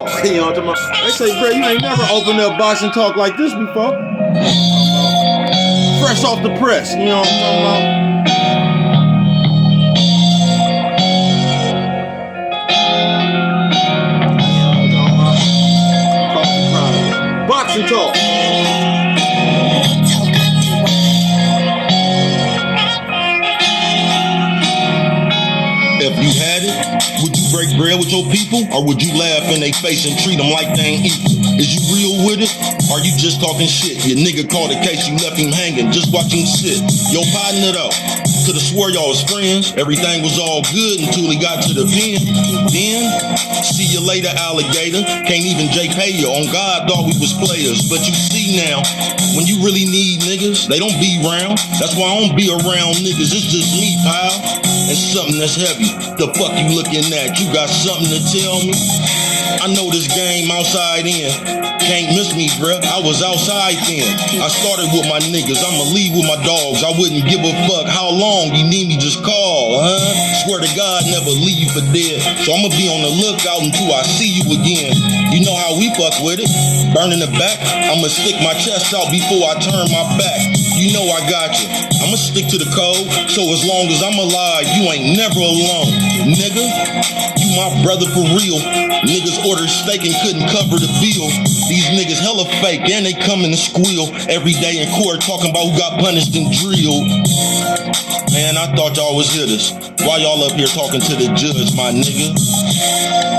You know what I'm talking about? They say, bro, you ain't never opened up boxing talk like this before. Fresh off the press, you know what I'm talking about? Boxing talk. If you had it, would you break bread with your people? Or would you laugh in their face and treat them like they ain't equal? Is you real with it? Or you just talking shit? Your nigga caught a case, you left him hanging, just watch him sit. Yo, partner though, could've swore y'all was friends. Everything was all good until he got to the pen. Then, see you later, alligator. Can't even J pay you. On God, thought we was players. But you see now, when you really need niggas, they don't be round. That's why I don't be around niggas. It's just me, pal. And something that's heavy. The fuck you looking at? You got something to tell me? I know this game outside in. Can't miss me, bruh. I was outside then. I started with my niggas. I'ma leave with my dogs. I wouldn't give a fuck how long. You need me, just call, huh? Swear to God, never leave for dead. So I'ma be on the lookout until I see you again. You know how we fuck with it. Burning the back. I'ma stick my chest out before I turn my back. You know I got you. I'ma stick to the code. So as long as I'm alive, you ain't never alone. Nigga, you my brother for real. Niggas ordered steak and couldn't cover the bill. These niggas hella fake and they coming to squeal. Every day in court talking about who got punished and drilled. Man, I thought y'all was hitters. Why y'all up here talking to the judge, my nigga?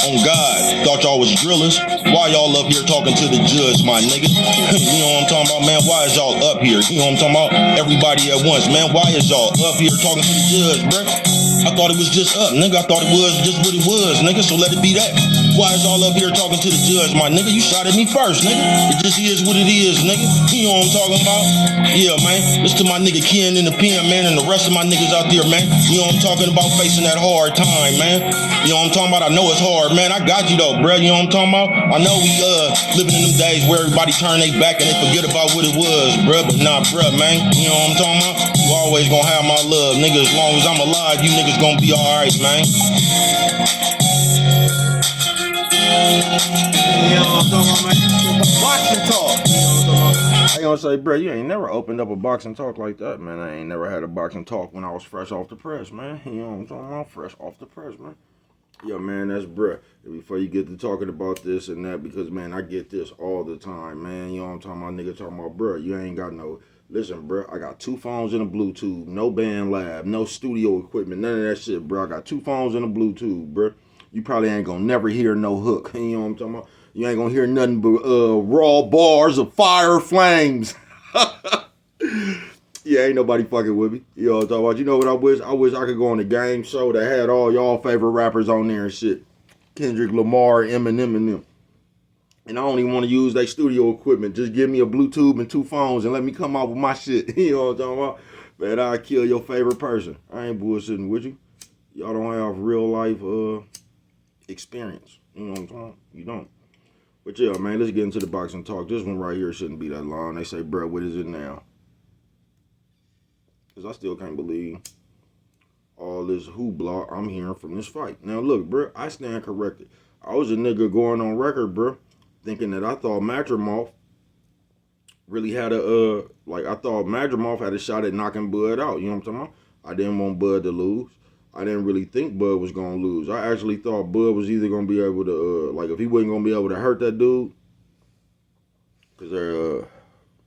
On God, thought y'all was drillers. Why y'all up here talking to the judge, my nigga? You know what I'm talking about, man? Why is y'all up here? You know what I'm talking about? Everybody at once, man. Why is y'all up here talking to the judge, bruh? I thought it was just up, nigga. I thought it was just what it was, nigga. So let it be that. Why is y'all up here talking to the judge, my nigga? You shot at me first, nigga. It just is what it is, nigga. You know what I'm talking about? Yeah, man. Listen to my nigga Ken in the pen, man, and the rest of my niggas out there, man. You know what I'm talking about? Facing that hard time, man. You know what I'm talking about? I know it's hard, man. I got you though, bruh. You know what I'm talking about? I know we living in them days where everybody turn their back and they forget about what it was, bruh. But nah, bruh, man. You know what I'm talking about? You always gonna have my love, nigga. As long as I'm alive, you niggas gonna be alright, man. You know what I'm talking about, man? Boxing talk. You know what I'm talking about? I gonna say, bro, you ain't never opened up a boxing talk like that, man. I ain't never had a boxing talk when I was fresh off the press, man. You know what I'm talking about? Fresh off the press, man. Yo, man, that's bruh. Before you get to talking about this and that, because, man, I get this all the time, man. You know what I'm talking about? Nigga talking about, bruh, you ain't got no... Listen, bruh, I got 2 phones and a Bluetooth, no band lab, no studio equipment, none of that shit, bruh. I got 2 phones and a Bluetooth, bruh. You probably ain't gonna never hear no hook. You know what I'm talking about? You ain't gonna hear nothing but raw bars of fire flames. Yeah, ain't nobody fucking with me. You know what I'm talking about? You know what I wish? I wish I could go on a game show that had all y'all favorite rappers on there and shit. Kendrick Lamar, Eminem, and them. And I don't even want to use their studio equipment. Just give me a Bluetooth and 2 phones and let me come out with my shit. You know what I'm talking about? Man, I'll kill your favorite person. I ain't bullshitting with you. Y'all don't have real life experience. You know what I'm talking about? You don't. But yeah, man, let's get into the boxing talk. This one right here shouldn't be that long. They say, bro, what is it now? Because I still can't believe all this hoopla I'm hearing from this fight. Now, look, bro, I stand corrected. I was a nigga going on record, bro, thinking that I thought Madrimov really had I thought Madrimov had a shot at knocking Bud out. You know what I'm talking about? I didn't want Bud to lose. I didn't really think Bud was going to lose. I actually thought Bud was either going to be able to, if he wasn't going to be able to hurt that dude, because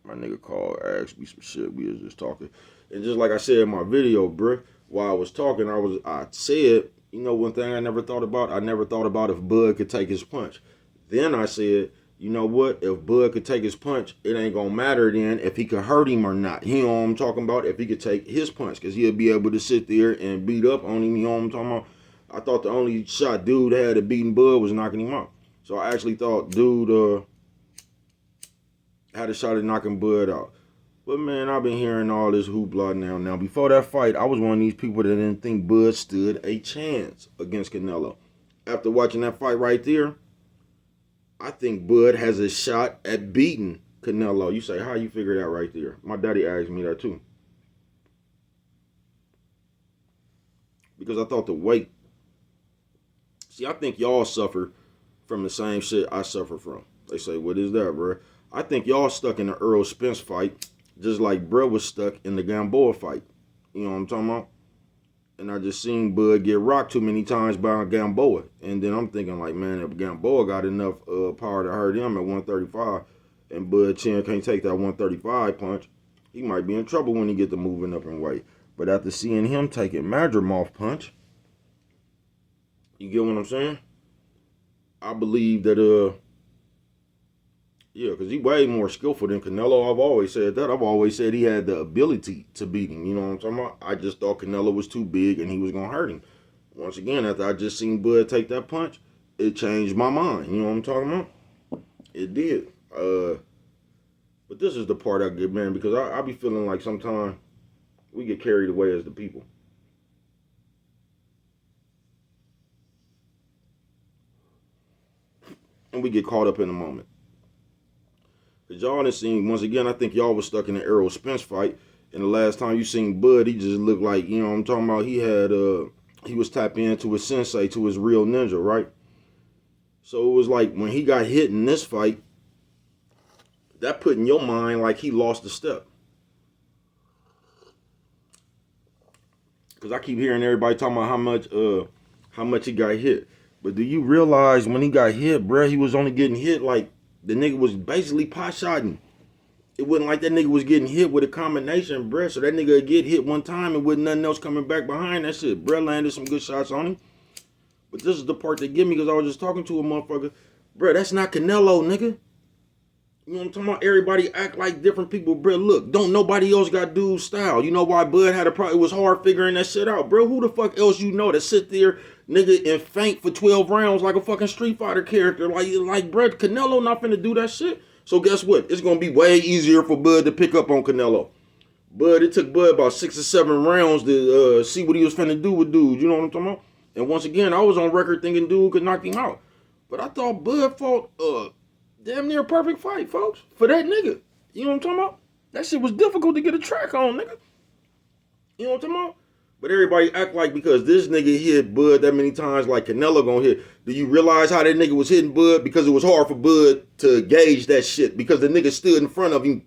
my nigga called, asked me some shit. We was just talking. And just like I said in my video, bruh, while I was talking, I said, you know, one thing I never thought about? I never thought about if Bud could take his punch. Then I said, you know what? If Bud could take his punch, it ain't going to matter then if he could hurt him or not. You know what I'm talking about? If he could take his punch, because he'll be able to sit there and beat up on him. You know what I'm talking about? I thought the only shot dude had at beating Bud was knocking him out. So I actually thought dude had a shot at knocking Bud out. But man, I've been hearing all this hoopla now. Now, before that fight, I was one of these people that didn't think Bud stood a chance against Canelo. After watching that fight right there, I think Bud has a shot at beating Canelo. You say, how you figure that right there? My daddy asked me that too. Because I thought the weight. See, I think y'all suffer from the same shit I suffer from. They say, what is that, bro? I think y'all stuck in the Earl Spence fight, just like Bro was stuck in the Gamboa fight. You know what I'm talking about? And I just seen Bud get rocked too many times by Gamboa. And then I'm thinking like, man, if Gamboa got enough power to hurt him at 135 and Bud Chin can't take that 135 punch, he might be in trouble when he get to moving up in weight. But after seeing him taking Madrimov punch, you get what I'm saying? I believe that, yeah, because he way more skillful than Canelo. I've always said that. I've always said he had the ability to beat him. You know what I'm talking about? I just thought Canelo was too big and he was going to hurt him. Once again, after I just seen Bud take that punch, it changed my mind. You know what I'm talking about? It did. But this is the part I get, man, because I be feeling like sometimes we get carried away as the people. And we get caught up in the moment. Because y'all done seen, once again, I think y'all was stuck in the Errol Spence fight. And the last time you seen Bud, he just looked like, you know what I'm talking about, he was tapped into his sensei, to his real ninja, right? So it was like when he got hit in this fight, that put in your mind like he lost a step. Because I keep hearing everybody talking about how much he got hit. But do you realize when he got hit, bruh, he was only getting hit like the nigga was basically pot-shotting. It wasn't like that nigga was getting hit with a combination, bruh. So that nigga would get hit one time and with nothing else coming back behind that shit. Bruh landed some good shots on him. But this is the part that get me because I was just talking to a motherfucker. Bruh, that's not Canelo, nigga. You know what I'm talking about? Everybody act like different people, bro. Look, don't nobody else got dude's style. You know why Bud had a problem? It was hard figuring that shit out, bro. Who the fuck else you know that sit there, nigga, and faint for 12 rounds like a fucking Street Fighter character? Like, bro, Canelo not finna do that shit. So guess what? It's gonna be way easier for Bud to pick up on Canelo. Bud, it took Bud about 6 or 7 rounds to see what he was finna do with dude. You know what I'm talking about? And once again, I was on record thinking dude could knock him out. But I thought Bud fought damn near a perfect fight, folks, for that nigga. You know what I'm talking about? That shit was difficult to get a track on, nigga. You know what I'm talking about? But everybody act like because this nigga hit Bud that many times like Canelo gonna hit. Do you realize how that nigga was hitting Bud? Because it was hard for Bud to gauge that shit. Because the nigga stood in front of him,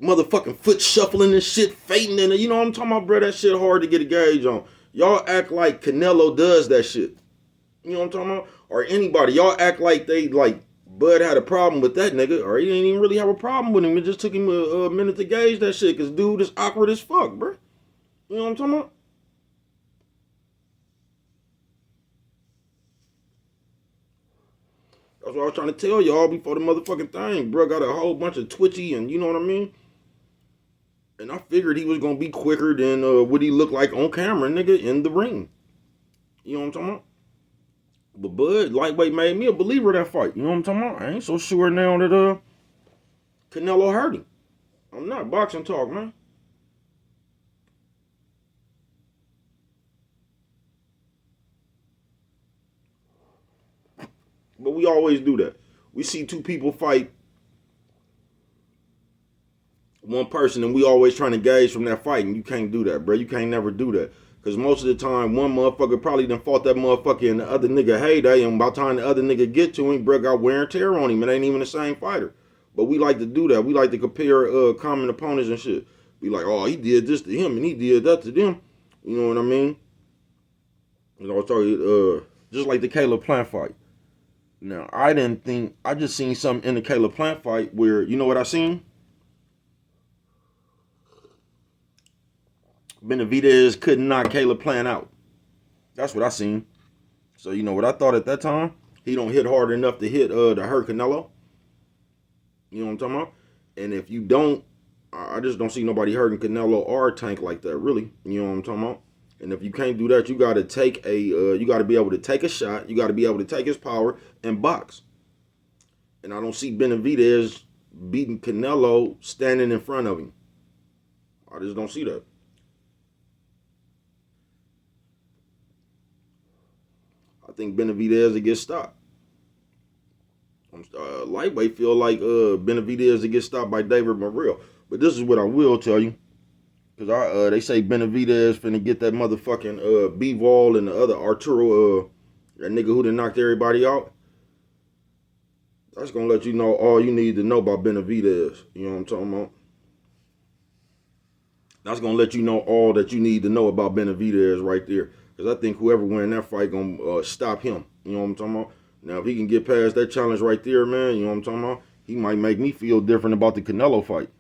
motherfucking foot shuffling and shit, fading and you know what I'm talking about, bro? That shit hard to get a gauge on. Y'all act like Canelo does that shit. You know what I'm talking about? Or anybody. Y'all act like they like Bud had a problem with that nigga, or he didn't even really have a problem with him. It just took him a minute to gauge that shit, because dude is awkward as fuck, bro. You know what I'm talking about? That's what I was trying to tell y'all before the motherfucking thing, bro. Got a whole bunch of twitchy and you know what I mean? And I figured he was going to be quicker than what he looked like on camera, nigga, in the ring. You know what I'm talking about? But Bud, lightweight, made me a believer of that fight. You know what I'm talking about? I ain't so sure now that Canelo hurt him. I'm not boxing talk, man. But we always do that. We see two people fight one person and we always trying to gauge from that fight, and you can't do that, bro. You can't never do that. Because most of the time, one motherfucker probably done fought that motherfucker in the other nigga heyday, and by the time the other nigga get to him, bro, got wear and tear on him. It ain't even the same fighter. But we like to do that. We like to compare common opponents and shit. Be like, oh, he did this to him, and he did that to them. You know what I mean? And I was talking, just like the Caleb Plant fight. Now, I just seen something in the Caleb Plant fight where, you know what I seen? Benavidez couldn't knock Caleb Plant out. That's what I seen. So you know what I thought at that time? He don't hit hard enough to hurt Canelo. You know what I'm talking about? And if you don't, I just don't see nobody hurting Canelo or Tank like that, really. You know what I'm talking about? And if you can't do that, you gotta you gotta be able to take a shot. You gotta be able to take his power and box. And I don't see Benavidez beating Canelo standing in front of him. I just don't see that. I think Benavidez will get stopped. Lightweight feel like Benavidez will get stopped by David Morrell. But this is what I will tell you. Because they say Benavidez finna get that motherfucking Bivol and the other Arturo, that nigga who done knocked everybody out. That's gonna let you know all you need to know about Benavidez. You know what I'm talking about? That's gonna let you know all that you need to know about Benavidez right there. Because I think whoever win that fight gonna stop him. You know what I'm talking about? Now if he can get past that challenge right there, man, you know what I'm talking about? He might make me feel different about the Canelo fight.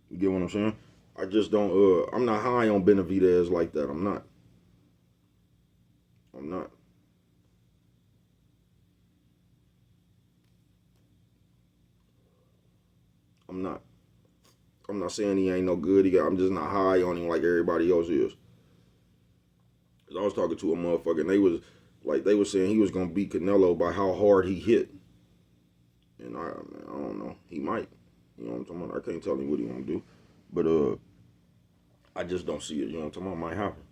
You get what I'm saying? I just don't. I'm not high on Benavidez like that. I'm not. I'm not. I'm not. I'm not saying he ain't no good. I'm just not high on him like everybody else is. Cause I was talking to a motherfucker and they was saying he was gonna beat Canelo by how hard he hit. And I don't know. He might. You know what I'm talking about? I can't tell him what he gonna do. But I just don't see it. You know what I'm talking about? It might happen.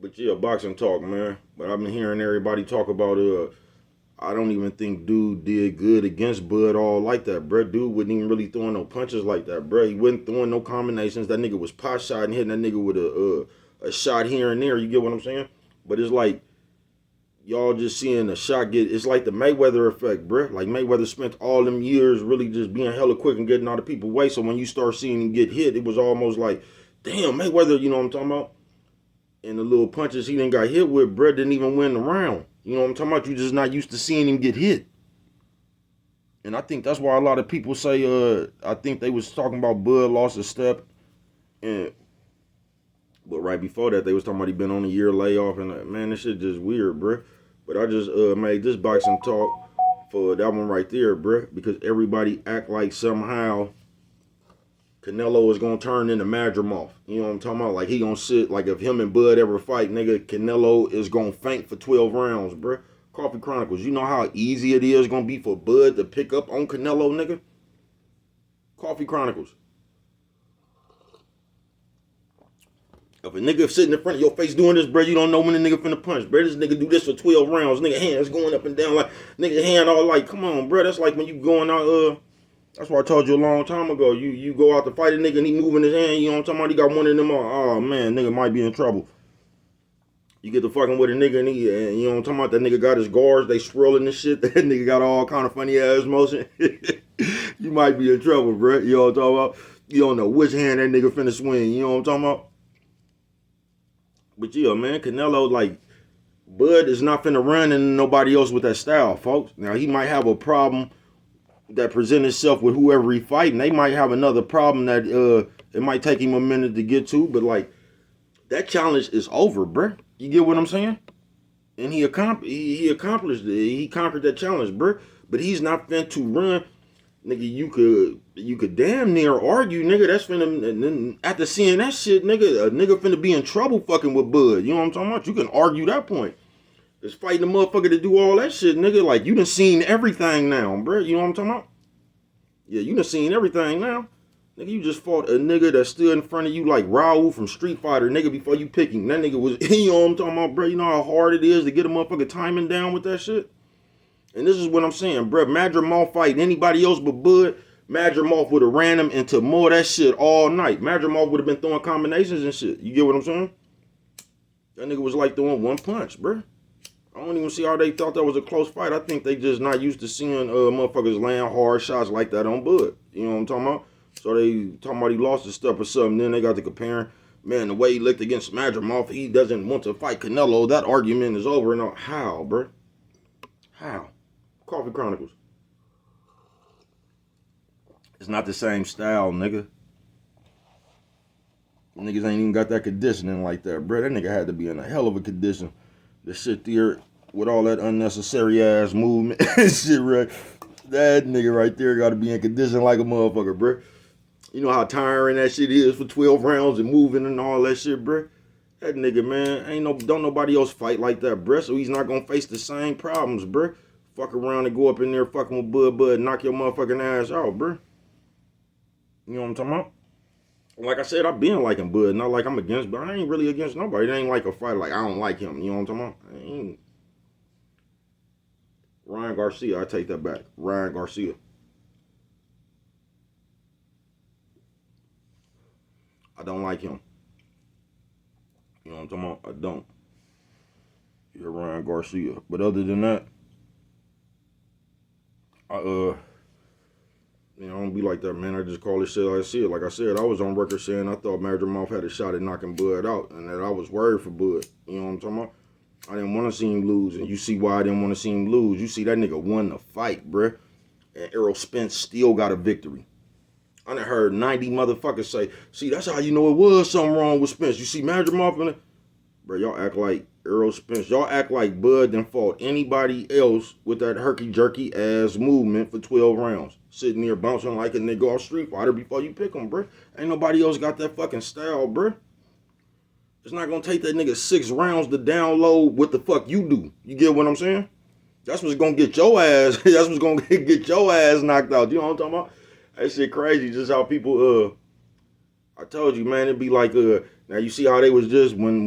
But yeah, boxing talk, man. But I've been hearing everybody talk about I don't even think dude did good against Bud all like that, bruh. Dude wasn't even really throwing no punches like that, bruh. He wasn't throwing no combinations. That nigga was pot shot and hitting that nigga with a shot here and there. You get what I'm saying? But it's like y'all just seeing a shot get. It's like the Mayweather effect, bruh. Like Mayweather spent all them years really just being hella quick and getting all the people away. So when you start seeing him get hit, it was almost like, damn, Mayweather. You know what I'm talking about? And the little punches he done got hit with, bruh, didn't even win the round. You know what I'm talking about? You just not used to seeing him get hit. And I think that's why a lot of people say, I think they was talking about Bud lost a step. But right before that, they was talking about he been on a year layoff. And man, this shit just weird, bruh. But I just made this boxing talk for that one right there, bruh. Because everybody act like somehow Canelo is gonna turn into Madrimov. You know what I'm talking about? Like he gonna sit, like if him and Bud ever fight, nigga, Canelo is gonna faint for 12 rounds, bruh. Coffee Chronicles, you know how easy it is gonna be for Bud to pick up on Canelo, nigga? Coffee Chronicles. If a nigga sitting in front of your face doing this, bruh, you don't know when the nigga finna punch, bruh. This nigga do this for 12 rounds. Nigga hands going up and down like, nigga hand all like, come on, bruh. That's like when you going out, that's what I told you a long time ago. You go out to fight a nigga and he moving his hand, you know what I'm talking about? He got one of them oh man, nigga might be in trouble. You get to fucking with a nigga and you know what I'm talking about? That nigga got his guards, they swirling and shit. That nigga got all kind of funny ass motion. You might be in trouble, bro. You know what I'm talking about? You don't know which hand that nigga finna swing. You know what I'm talking about? But yeah, man, Canelo, like, Bud is not finna run into nobody else with that style, folks. Now, he might have a problem that present itself with whoever he fighting. They might have another problem that it might take him a minute to get to, but like that challenge is over, bruh. You get what I'm saying? And he accomplished it. He conquered that challenge, bruh. But he's not finna to run, nigga. You could damn near argue, nigga. That's finna, and then after seeing that shit, nigga, a nigga finna be in trouble fucking with Bud. You know what I'm talking about? You can argue that point. It's fighting a motherfucker to do all that shit, nigga. Like, you done seen everything now, bro. You know what I'm talking about? Yeah, you done seen everything now. Nigga, you just fought a nigga that stood in front of you like Raul from Street Fighter, nigga, before you pick him. That nigga was, you know what I'm talking about, bro? You know how hard it is to get a motherfucker timing down with that shit? And this is what I'm saying, bro. Madrimov fight anybody else but Bud, Madrimov would have ran him into more of that shit all night. Madrimov would have been throwing combinations and shit. You get what I'm saying? That nigga was like throwing one punch, bro. I don't even see how they thought that was a close fight. I think they just not used to seeing motherfuckers land hard shots like that on Bud. You know what I'm talking about? So they talking about he lost a step or something. Then they got to comparing, man, the way he looked against Madrimov, he doesn't want to fight Canelo. That argument is over. And how, bro? How? Coffee Chronicles. It's not the same style, nigga. Niggas ain't even got that conditioning like that, bro. That nigga had to be in a hell of a condition to sit there with all that unnecessary ass movement and shit, right? That nigga right there got to be in condition like a motherfucker, bro. You know how tiring that shit is for 12 rounds and moving and all that shit, bro. That nigga, man, don't nobody else fight like that, bro. So he's not gonna face the same problems, bro. Fuck around and go up in there fucking with Bud, knock your motherfucking ass out, bro. You know what I'm talking about? Like I said, I've been liking Bud, not like I'm against, but I ain't really against nobody. It ain't like a fight like I don't like him. You know what I'm talking about? I ain't. Ryan Garcia, I take that back. Ryan Garcia. I don't like him. You know what I'm talking about? I don't. You're Ryan Garcia. But other than that, I don't be like that, man. I just call this shit like I see it. Like I said, I was on record saying I thought Madrimov had a shot at knocking Bud out, and that I was worried for Bud. You know what I'm talking about? I didn't want to see him lose, and you see why I didn't want to see him lose. You see that nigga won the fight, bruh, and Errol Spence still got a victory. I done heard 90 motherfuckers say, see, that's how you know it was something wrong with Spence. You see Madrimov in it? Bro, y'all act like Errol Spence. Y'all act like Bud done fought anybody else with that herky-jerky ass movement for 12 rounds. Sitting there bouncing like a nigga off Street Fighter before you pick him, bro. Ain't nobody else got that fucking style, bro. It's not gonna take that nigga 6 rounds to download what the fuck you do. You get what I'm saying? That's what's gonna get your ass, that's what's gonna get your ass knocked out. You know what I'm talking about? That shit crazy, just how people, I told you, man, it'd be like, now you see how they was just, when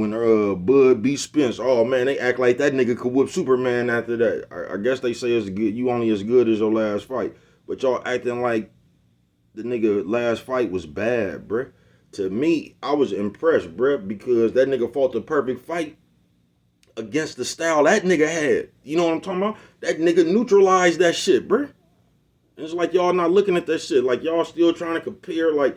Bud beat Spence, oh man, they act like that nigga could whoop Superman after that. I guess they say it's good, you only as good as your last fight. But y'all acting like the nigga last fight was bad, bruh. To me, I was impressed, bruh, because that nigga fought the perfect fight against the style that nigga had. You know what I'm talking about? That nigga neutralized that shit, bruh. It's like y'all not looking at that shit. Like y'all still trying to compare. Like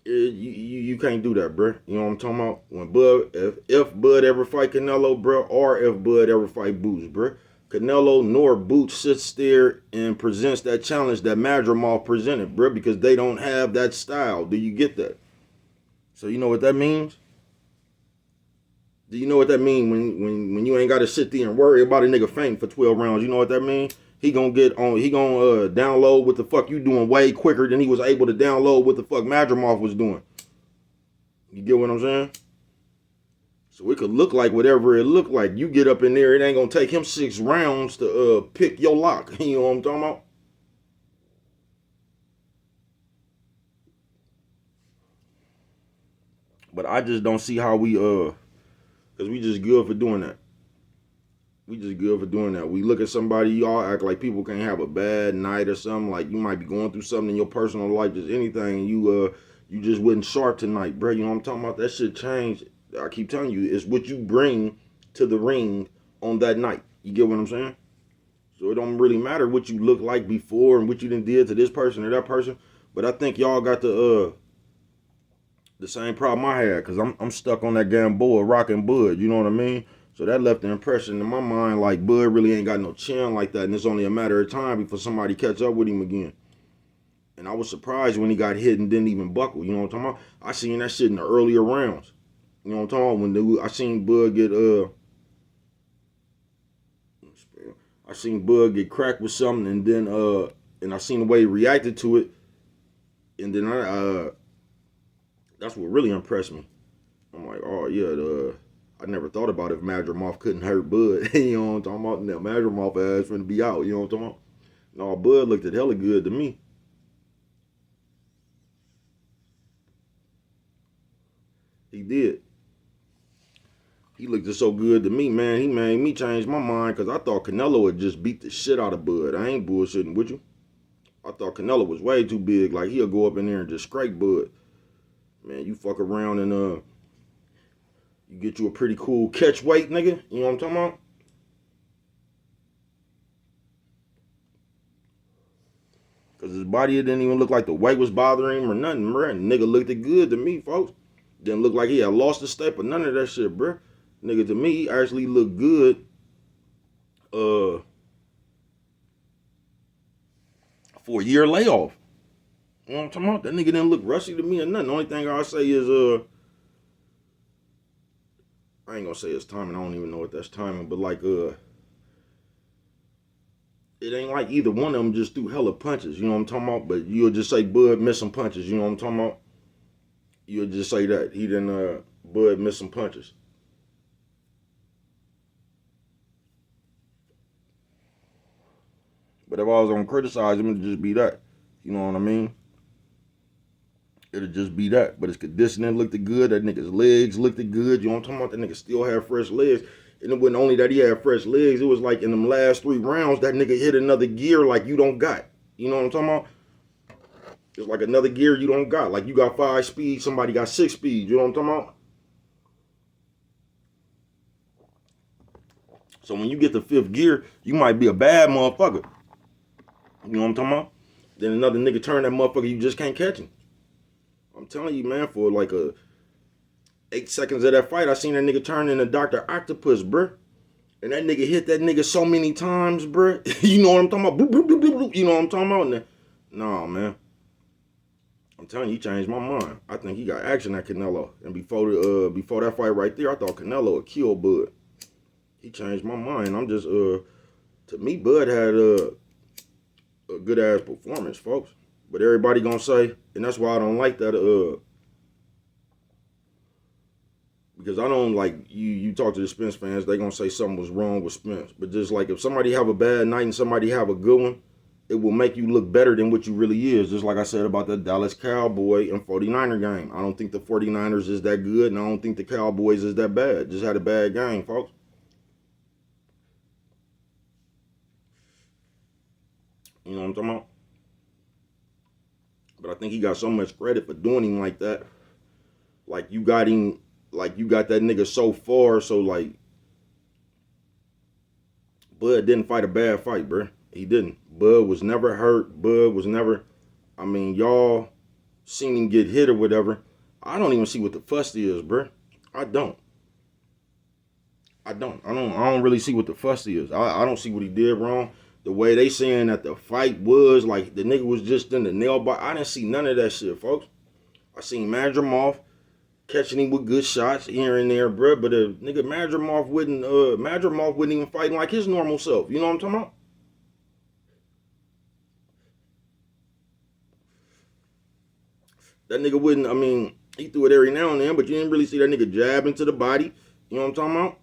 you can't do that, bruh. You know what I'm talking about? When Bud, if Bud ever fight Canelo, bruh, or if Bud ever fight Boots, bruh, Canelo nor Boots sits there and presents that challenge that Madrimov presented, bruh, because they don't have that style. Do you get that? So you know what that means? Do you know what that means when you ain't got to sit there and worry about a nigga fainting for 12 rounds? You know what that means? He gonna download what the fuck you doing way quicker than he was able to download what the fuck Madrimov was doing. You get what I'm saying? So it could look like whatever it looked like. You get up in there, it ain't gonna take him 6 rounds to pick your lock. You know what I'm talking about? But I just don't see how we cause we just good for doing that. We just good for doing that. We look at somebody, y'all act like people can't have a bad night or something. Like you might be going through something in your personal life, just anything. You just wasn't sharp tonight, bro. You know what I'm talking about? That shit changed. I keep telling you, it's what you bring to the ring on that night. You get what I'm saying? So it don't really matter what you look like before and what you done did to this person or that person. But I think y'all got the same problem I had, cause I'm stuck on that Gamboa rocking Bud. You know what I mean? So that left an impression in my mind like Bud really ain't got no chin like that, and it's only a matter of time before somebody catch up with him again. And I was surprised when he got hit and didn't even buckle. You know what I'm talking about? I seen that shit in the earlier rounds. You know what I'm talking about? I seen Bud get cracked with something, and then and I seen the way he reacted to it, and then that's what really impressed me. I'm like, oh yeah, I never thought about if Madrimov couldn't hurt Bud. You know what I'm talking about? Now Madrimov ass finna be out. You know what I'm talking about? No, Bud looked at hella good to me. He did. He looked just so good to me, man. He made me change my mind because I thought Canelo would just beat the shit out of Bud. I ain't bullshitting with you. I thought Canelo was way too big. Like he'll go up in there and just scrape Bud. Man, you fuck around and you get you a pretty cool catch weight, nigga. You know what I'm talking about? Because his body, it didn't even look like the weight was bothering him or nothing, bruh. Nigga looked good to me, folks. Didn't look like he had lost a step or none of that shit, bruh. Nigga, to me, he actually looked good. For a year layoff. You know what I'm talking about? That nigga didn't look rusty to me or nothing. The only thing I'll say is, I ain't gonna say it's timing. I don't even know what that's timing, but like, it ain't like either one of them just threw hella punches. You know what I'm talking about? But you'll just say Bud missed some punches. You know what I'm talking about? You'll just say that he didn't. Bud missed some punches. But if I was gonna criticize him, it'd just be that. You know what I mean? It'd just be that. But his conditioning looked good. That nigga's legs looked good. You know what I'm talking about? That nigga still had fresh legs. And it wasn't only that he had fresh legs. It was like in them last 3 rounds, that nigga hit another gear like you don't got. You know what I'm talking about? It's like another gear you don't got. Like you got 5 speed, somebody got 6 speed. You know what I'm talking about? So when you get the 5th gear, you might be a bad motherfucker. You know what I'm talking about? Then another nigga turn that motherfucker, you just can't catch him. I'm telling you, man, for like 8 seconds of that fight, I seen that nigga turn into Dr. Octopus, bruh. And that nigga hit that nigga so many times, bruh. You know what I'm talking about? Bloop, bloop, bloop, bloop, bloop. You know what I'm talking about? Nah, man. I'm telling you, he changed my mind. I think he got action at Canelo. And before that fight right there, I thought Canelo would kill Bud. He changed my mind. I'm just, to me, Bud had a good ass performance, folks. But everybody gonna say, and that's why I don't like that, because I don't like, you talk to the Spence fans, they gonna say something was wrong with Spence. But just like if somebody have a bad night and somebody have a good one, it will make you look better than what you really is. Just like I said about the Dallas Cowboy and 49er game. I don't think the 49ers is that good, and I don't think the Cowboys is that bad. Just had a bad game, folks. You know what I'm talking about? But I think he got so much credit for doing him like that. Like you got him, like you got that nigga so far, so like Bud didn't fight a bad fight, bro. He didn't. Bud was never hurt. Bud was never, I mean, y'all seen him get hit or whatever. I don't even see what the fuss is, bro. I don't really see what the fuss is. I don't see what he did wrong. The way they saying that the fight was, like the nigga was just in the nail bite. I didn't see none of that shit, folks. I seen Madrimov catching him with good shots here and there, bro. But nigga Madrimov wouldn't even fighting like his normal self. You know what I'm talking about? That nigga wouldn't, I mean, he threw it every now and then, but you didn't really see that nigga jab into the body. You know what I'm talking about?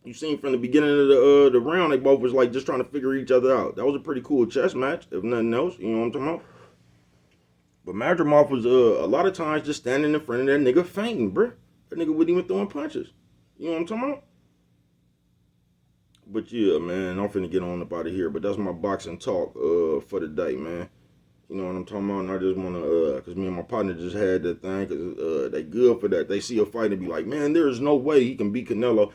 You seen from the beginning of the round, they both was like just trying to figure each other out. That was a pretty cool chess match, if nothing else. You know what I'm talking about? But Madrimov was a lot of times just standing in front of that nigga fainting, bruh. That nigga wasn't even throwing punches. You know what I'm talking about? But yeah, man, I'm finna get on up out of here. But that's my boxing talk for the day, man. You know what I'm talking about? And I just want to, because me and my partner just had that thing, because they good for that. They see a fight and be like, man, there is no way he can beat Canelo.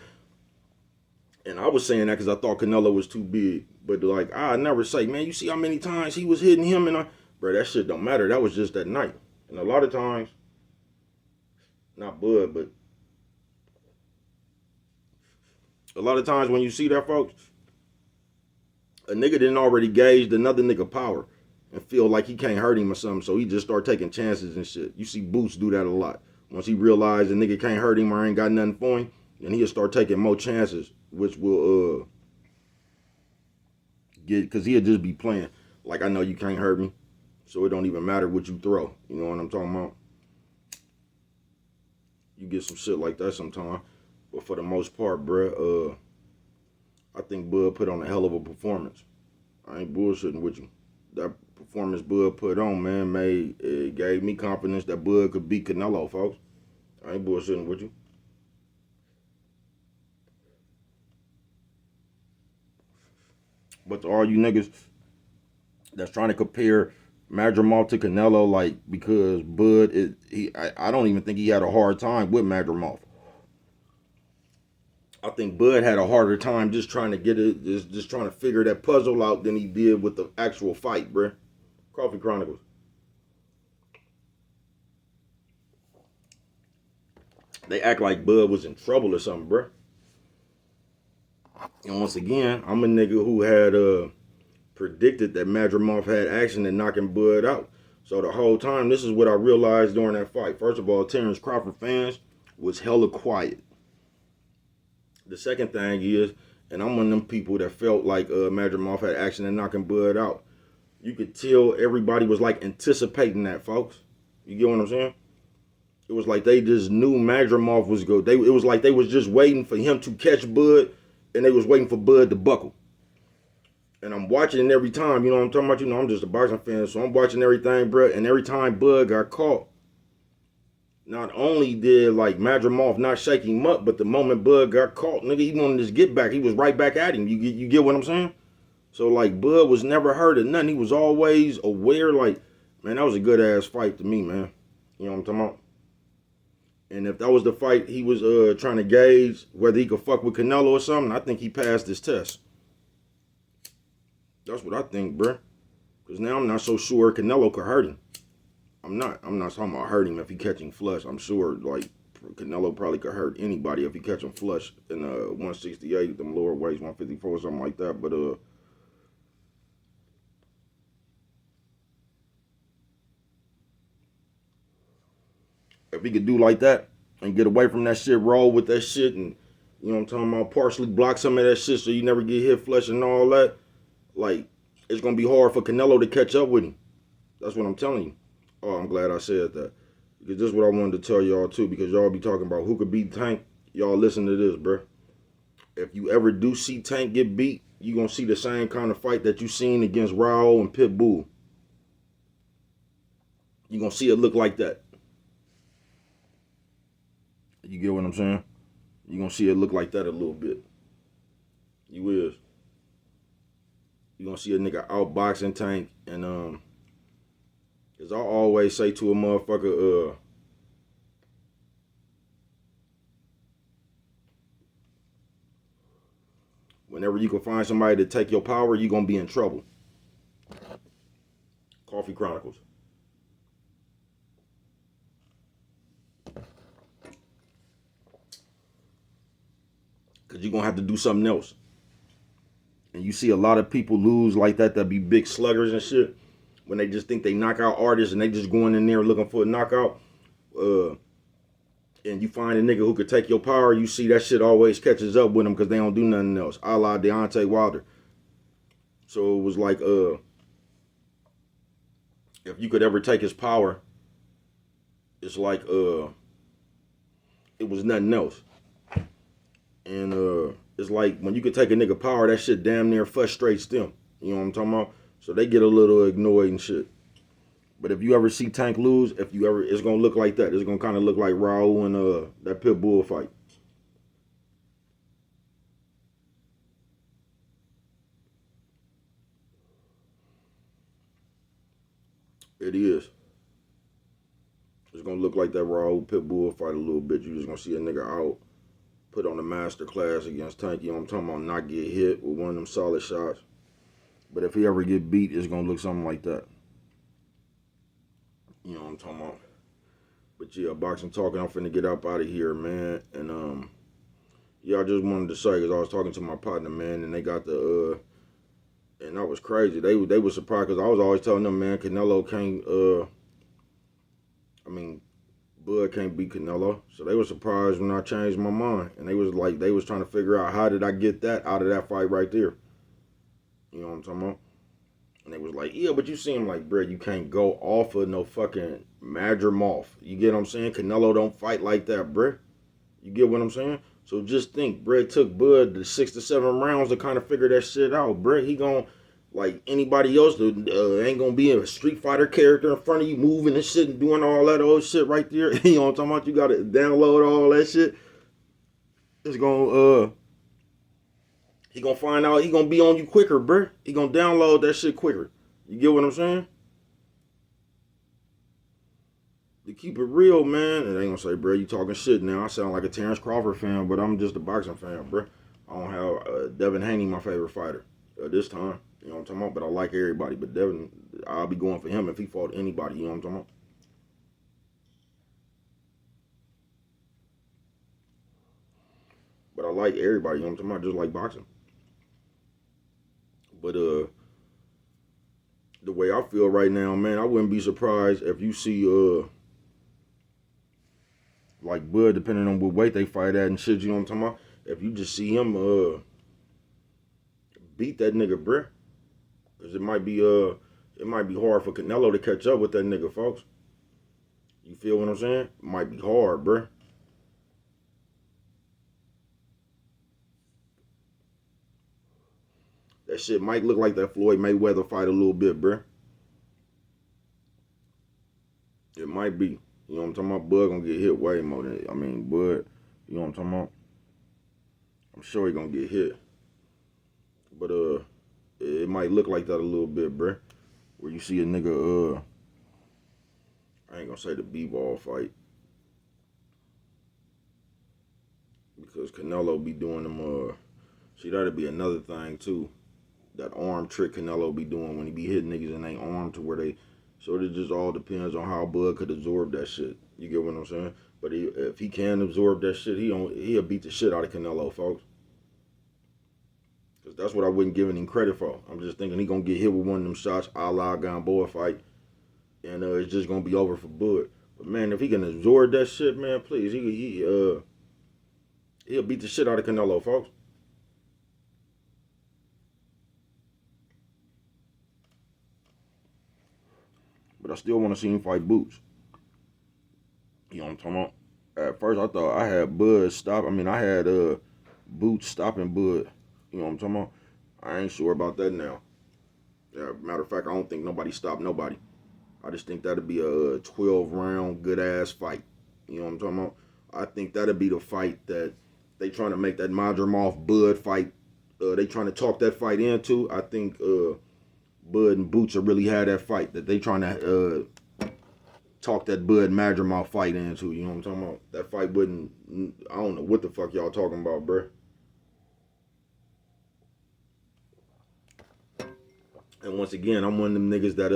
And I was saying that because I thought Canelo was too big. But like, I never say, man, you see how many times he was hitting him? And bro, that shit don't matter. That was just that night. And a lot of times, not Bud, but a lot of times when you see that, folks, a nigga didn't already gauge another nigga power and feel like he can't hurt him or something, so he just start taking chances and shit. You see Boots do that a lot. Once he realized the nigga can't hurt him or ain't got nothing for him, then he'll start taking more chances, which will get, because he'll just be playing like, I know you can't hurt me, so it don't even matter what you throw. You know what I'm talking about? You get some shit like that sometime. But for the most part, bruh, I think Bud put on a hell of a performance. I ain't bullshitting with you. That performance Bud put on, man, it gave me confidence that Bud could beat Canelo, folks. I ain't bullshitting with you. But to all you niggas that's trying to compare Madrimov to Canelo, like, because Bud, I don't even think he had a hard time with Madrimov. I think Bud had a harder time just trying to get it, just trying to figure that puzzle out than he did with the actual fight, bruh. Coffee Chronicles. They act like Bud was in trouble or something, bruh. And once again, I'm a nigga who had predicted that Madrimov had action in knocking Bud out. So the whole time, this is what I realized during that fight. First of all, Terrence Crawford fans was hella quiet. The second thing is, and I'm one of them people that felt like Madrimov had action in knocking Bud out. You could tell everybody was like anticipating that, folks. You get what I'm saying? It was like they just knew Madrimov was good. It was like they was just waiting for him to catch Bud, and they was waiting for Bud to buckle. And I'm watching it every time, you know what I'm talking about? You know, I'm just a boxing fan, so I'm watching everything, bro. And every time Bud got caught, not only did like Madrimov not shake him up, but the moment Bud got caught, nigga, he wanted his get back. He was right back at him. You get what I'm saying? So like Bud was never hurt or nothing. He was always aware. Like, man, that was a good ass fight to me, man. You know what I'm talking about? And if that was the fight he was trying to gauge whether he could fuck with Canelo or something, I think he passed his test. That's what I think, bruh. Because now I'm not so sure Canelo could hurt him. I'm not talking about hurt him if he catching flush. I'm sure, like, Canelo probably could hurt anybody if he catch him flush in 168, them lower weights, 154, something like that. But if he could do like that and get away from that shit, roll with that shit, and you know what I'm talking about, partially block some of that shit so you never get hit flush and all that, like, it's gonna be hard for Canelo to catch up with him. That's what I'm telling you. Oh, I'm glad I said that. Because this is what I wanted to tell y'all too, because y'all be talking about who could beat Tank. Y'all listen to this, bruh. If you ever do see Tank get beat, you gonna see the same kind of fight that you seen against Raul and Pitbull. You gonna see it look like that. You get what I'm saying? You gonna see it look like that a little bit. You is. You gonna see a nigga outboxing Tank, and as I always say to a motherfucker, whenever you can find somebody to take your power, you gonna be in trouble. Coffee Chronicles. Cause you're gonna have to do something else. And you see a lot of people lose like that be big sluggers and shit. When they just think they knock out artists and they just going in there looking for a knockout. And you find a nigga who could take your power, you see that shit always catches up with them because they don't do nothing else. A la Deontay Wilder. So it was like, if you could ever take his power, it's like, it was nothing else. And it's like when you could take a nigga power, that shit damn near frustrates them. You know what I'm talking about? So they get a little annoyed and shit. But if you ever see Tank lose, it's gonna look like that. It's gonna kind of look like Raul and that Pitbull fight. It is. It's gonna look like that Raul Pitbull fight a little bit. You just gonna see a nigga out, put on a master class against Tank. You know what I'm talking about? Not get hit with one of them solid shots. But if he ever get beat, it's gonna look something like that. You know what I'm talking about? But yeah, boxing talking. I'm finna get up out of here, man. And yeah, I just wanted to say, because I was talking to my partner, man, and they got the and that was crazy. They were surprised because I was always telling them, man, Canelo can't. Bud can't beat Canelo. So they were surprised when I changed my mind, and they was trying to figure out how did I get that out of that fight right there. You know what I'm talking about? And they was like, yeah, but you seem like, bro, you can't go off of no fucking Madrimov. You get what I'm saying? Canelo don't fight like that, bro. You get what I'm saying? So just think, bro, it took Bud the 6 to 7 rounds to kind of figure that shit out, bro. He gon', like anybody else, ain't gonna be a Street Fighter character in front of you moving and shit and doing all that old shit right there. You know what I'm talking about? You gotta download all that shit. It's gonna, he gonna find out, he gonna be on you quicker, bro. He gonna download that shit quicker. You get what I'm saying? To keep it real, man, and they gonna say, bro, you talking shit now. I sound like a Terrence Crawford fan, but I'm just a boxing fan, bro. I don't have Devin Haney, my favorite fighter this time. You know what I'm talking about? But I like everybody. But Devin, I'll be going for him if he fought anybody. You know what I'm talking about? But I like everybody. You know what I'm talking about? Just like boxing. But the way I feel right now, man, I wouldn't be surprised if you see like Bud, depending on what weight they fight at and shit. You know what I'm talking about? If you just see him beat that nigga, bruh. Cause it might be hard for Canelo to catch up with that nigga, folks. You feel what I'm saying? It might be hard, bruh. That shit might look like that Floyd Mayweather fight a little bit, bruh. It might be. You know what I'm talking about? Bud gonna get hit way more than, Bud, you know what I'm talking about? I'm sure he gonna get hit. But it might look like that a little bit, bruh. Where you see a nigga, I ain't gonna say the B-ball fight. Because Canelo be doing them, see, that'd be another thing, too. that arm trick Canelo be doing when he be hitting niggas in their arm to where they. So it just all depends on how Bud could absorb that shit. You get what I'm saying? But if he can absorb that shit, he'll beat the shit out of Canelo, folks. Because that's what I wasn't giving him credit for. I'm just thinking he gonna get hit with one of them shots, a la Gamboa fight, and it's just gonna be over for Bud. But man, if he can absorb that shit, man, please, he'll beat the shit out of Canelo, folks. But I still want to see him fight Boots. You know what I'm talking about? At first, I thought I had Bud stop. I mean, I had Boots stopping Bud. You know what I'm talking about? I ain't sure about that now. Matter of fact, I don't think nobody stopped nobody. I just think that'd be a 12-round good-ass fight. You know what I'm talking about? I think that'd be the fight that they trying to make that Madrimov-Bud fight. They trying to talk that fight into. I think Bud and Boots will really have that fight that they trying to talk that Bud Madrimov fight into. You know what I'm talking about? That fight wouldn't. I don't know what the fuck y'all talking about, bruh. And once again, I'm one of them niggas that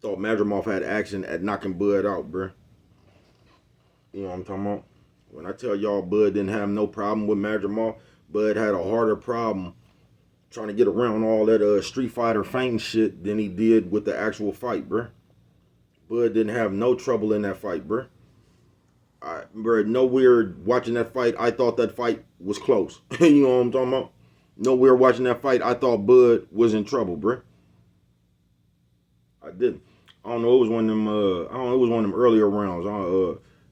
thought Madrimov had action at knocking Bud out, bruh. You know what I'm talking about? When I tell y'all Bud didn't have no problem with Madrimov, Bud had a harder problem trying to get around all that Street Fighter faint shit than he did with the actual fight, bruh. Bud didn't have no trouble in that fight, bruh. Nowhere watching that fight, I thought that fight was close. You know what I'm talking about? Nowhere watching that fight, I thought Bud was in trouble, bruh. I didn't. I don't know. It was one of them. It was one of them earlier rounds.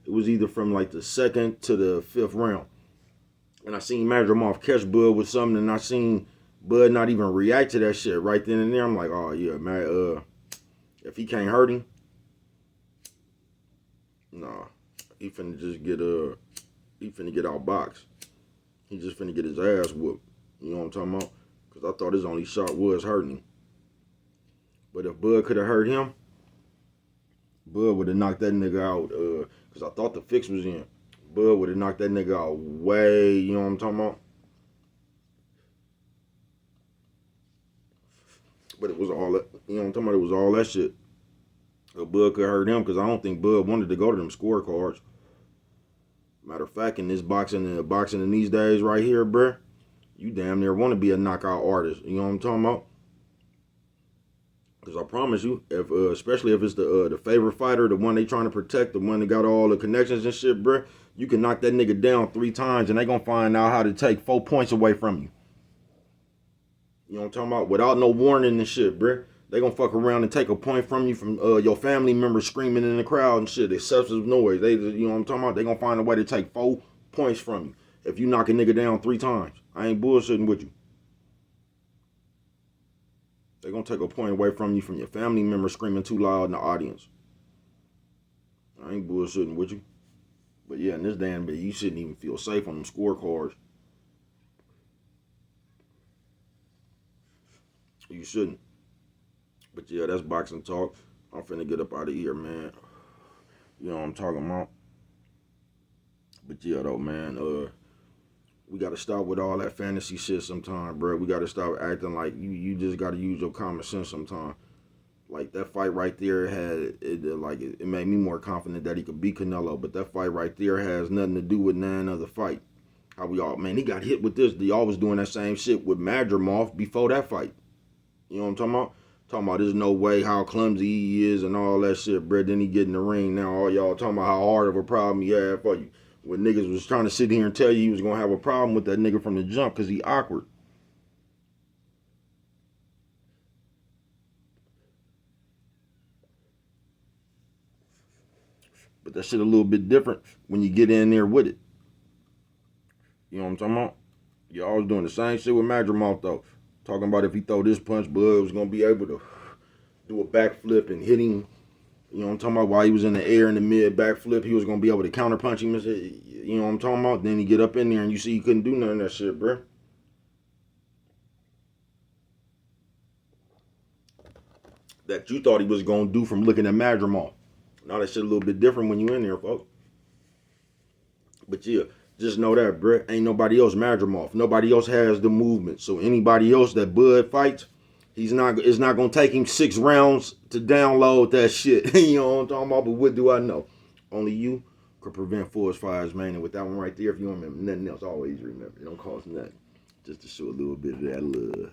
It was either from like the 2nd to the 5th round, and I seen Madrimov catch Bud with something, and I seen Bud not even react to that shit right then and there. I'm like, oh yeah, man. If he can't hurt him, nah, he finna just get outboxed. He just finna get his ass whooped. You know what I'm talking about? Because I thought his only shot was hurting him. But if Bud could have hurt him, Bud would have knocked that nigga out. Because I thought the fix was in. Bud would have knocked that nigga out way, you know what I'm talking about? But it was all that, you know what I'm talking about? It was all that shit. If Bud could hurt him, because I don't think Bud wanted to go to them scorecards. Matter of fact, in this boxing in these days right here, bruh, you damn near want to be a knockout artist. You know what I'm talking about? Because I promise you, if especially if it's the favorite fighter, the one they trying to protect, the one that got all the connections and shit, bruh, you can knock that nigga down 3 times and they gonna find out how to take 4 points away from you. You know what I'm talking about? Without no warning and shit, bruh. They gonna fuck around and take a point from you from your family members screaming in the crowd and shit. Excessive noise. They, you know what I'm talking about? They gonna find a way to take 4 points from you if you knock a nigga down 3 times. I ain't bullshitting with you. They gonna take a point away from you from your family members screaming too loud in the audience. I ain't bullshitting with you. But yeah, in this damn bit, you shouldn't even feel safe on them scorecards. You shouldn't. But yeah, that's boxing talk. I'm finna get up out of here, man. You know what I'm talking about. But yeah, though, man, we gotta stop with all that fantasy shit sometime, bro. We gotta stop acting like you just gotta use your common sense sometime. Like that fight right there it made me more confident that he could beat Canelo. But that fight right there has nothing to do with none other fight. How we all, man, he got hit with this. Y'all was doing that same shit with Madrimov before that fight. You know what I'm talking about? Talking about there's no way how clumsy he is and all that shit, bro. Then he get in the ring. Now all y'all talking about how hard of a problem he had for you. When niggas was trying to sit here and tell you he was going to have a problem with that nigga from the jump because he awkward. But that shit a little bit different when you get in there with it. You know what I'm talking about? Y'all was doing the same shit with Madrimov, though. Talking about if he throw this punch, Bud was going to be able to do a backflip and hit him. You know what I'm talking about? While he was in the air in the mid backflip, he was going to be able to counterpunch him. You know what I'm talking about? Then he get up in there and you see he couldn't do none of that shit, bro. That you thought he was going to do from looking at Madrimov. Now that shit a little bit different when you in there, folks. But yeah, Just know that, bruh. Ain't nobody else Madrimov. Nobody else has the movement. So anybody else that Bud fights, it's not gonna take him 6 rounds to download that shit. You know what I'm talking about? But what do I know? Only you could prevent forest fires, man. And with that one right there, if you don't remember nothing else, always remember. It don't cost nothing. Just to show a little bit of that love.